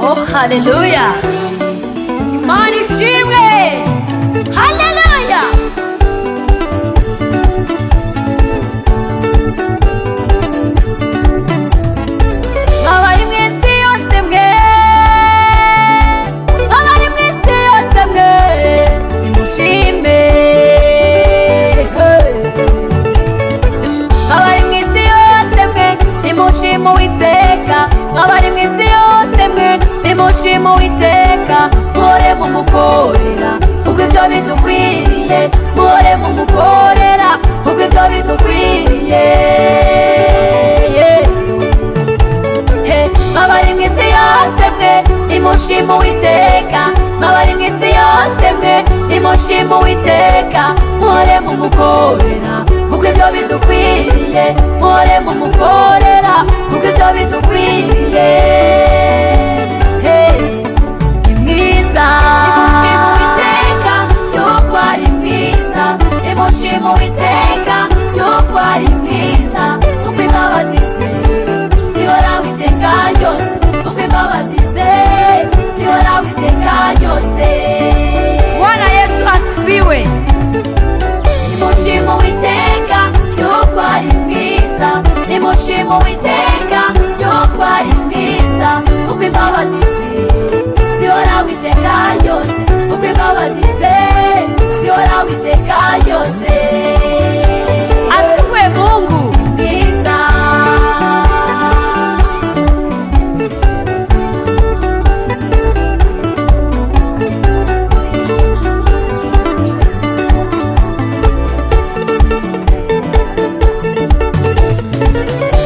Oh, haleluya! Imana ishimwe! Haleluya! Abari mu isi yose mwe, abari mu isi yose mwe, nimushime. Abari mu isi yose mwe, nimushime Uwiteka. Abari mu isi yose mwe, nimushime Uwiteka. Muhore mumukorera kuko ibyo bidukwiriye, muhore mumukorera kuko ibyo bidukwiriye. Abari mu isi yose mwe, nimushime Uwiteka. Abari mu isi yose mwe, nimushime Uwiteka. Muhore mumukorera kuko ibyo bidukwiriye, muhore mumukorera kuko ibyo bidukwiriye. Ni mwiza, nimushime Uwiteka yuko ari mwiza. Nimushime Uwiteka yuko ari mwiza, kuko imbabazi ze zihoraho iteka ryose, kuko imbabazi ze zihoraho iteka ryose. Bwana Yesu asifiwe. Nimushime Uwiteka yuko ari mwiza. Nimushime Uwiteka yuko ari mwiza, kuko imbabazi ze zihoraho iteka ryose, kuko imbabazi ze zihoraho iteka ryose. Asifiwe Mungu mwiza.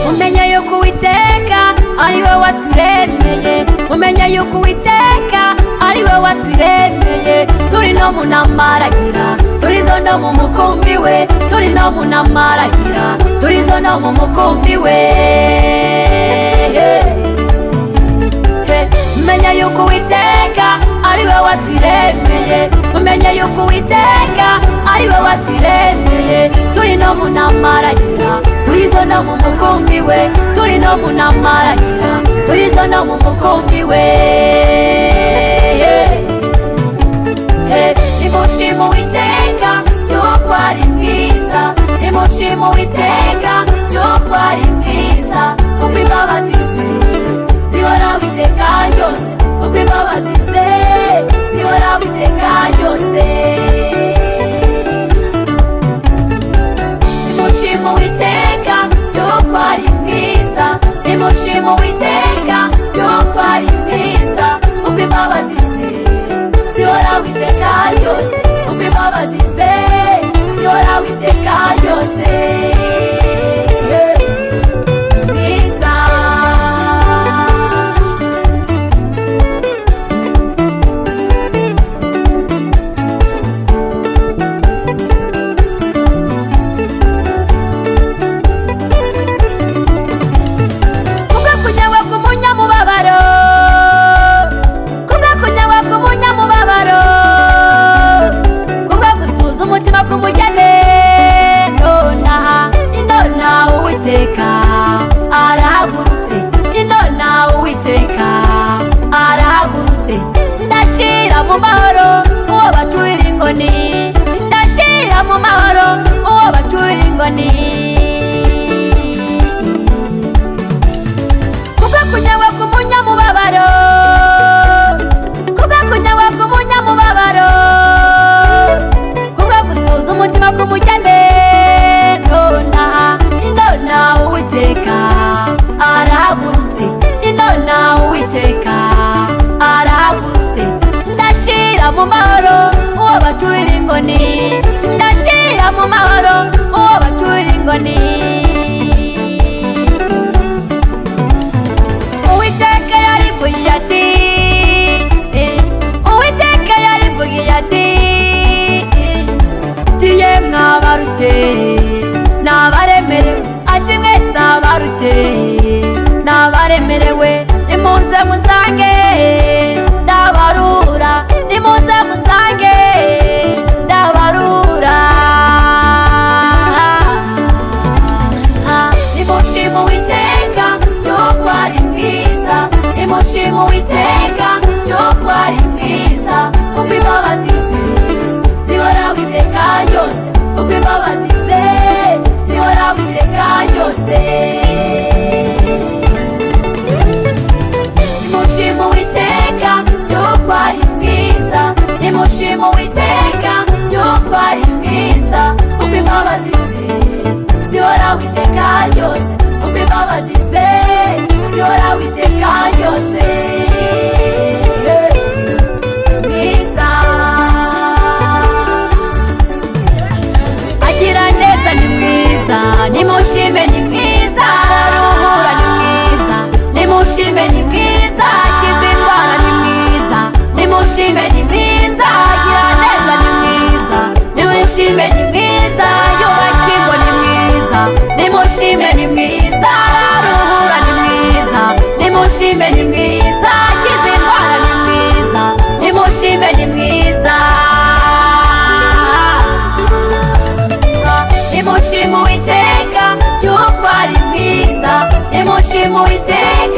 Mumenye yuko Uwiteka ari we watwiremeye, mumenye yuko Uwiteka ari we watwiremeye. Turi no mu namaragira, turizo no mu mukumbi we, turi no mu namaragira, turizo no mu mukumbi we. Mumenye yuko Uwiteka ari we watwiremeye, mumenye yuko Uwiteka ari we watwiremeye. Turi no mu namaragira, turizo no mu mukumbi we, turi no mu namaragira, turizo no mu mukumbi we. Nimushime Uwiteka yuko ari mwiza. Nimushime Uwiteka yuko ari mwiza, kuko imbabazi ze zihoraho iteka ryose, kuko imbabazi ze zihoraho iteka ryose. Nimushime Uwiteka yuko ari mwiza. Nimushime Uwiteka yuko ari mwiza, kuko imbabazi ze zihoraho iteka ryose, kuko imbabazi ze zihoraho iteka ryose. Mwiza. Kubwo kunyawa k'umunyamubabaro, kubwo kunyawa k'umunyamubabaro, kubwo gusuza umutima k'umugene, nonaha Uwiteka arahagurutse, nonaha Uwiteka arahagurutse. Ndashira mu mahoro uwo baturira ingoni, ndashira mu mahoro uwo baturira ingoni. Kubwo kunyawa k'umunyamubabaro, kubwo kunyawa k'umunyamubabaro, kubwo gusuza umutima k'umugene, nonaha Uwiteka arahagurutse, nonaha Uwiteka arahagurutse. Ndashira mu mahoro uwo baturira ingoni, ndashira mu mahoro uwo baturira ingoni. Uwiteka yarivugiye ati, Uwiteka yarivugiye ati, yemwe abarushye n'abaremerewe, ati mwese abarushye n'abaremerewe, nimuze musange ndabarura, nimuze musange ndabarura. Nimushime Uwiteka yuko ari mwiza, nimushime Uwiteka nimushime ni mwiza, akiza indwara ni mwiza, nimushime ni mwiza. Nimushime Uwiteka yuko ari mwiza, nimushime Uwiteka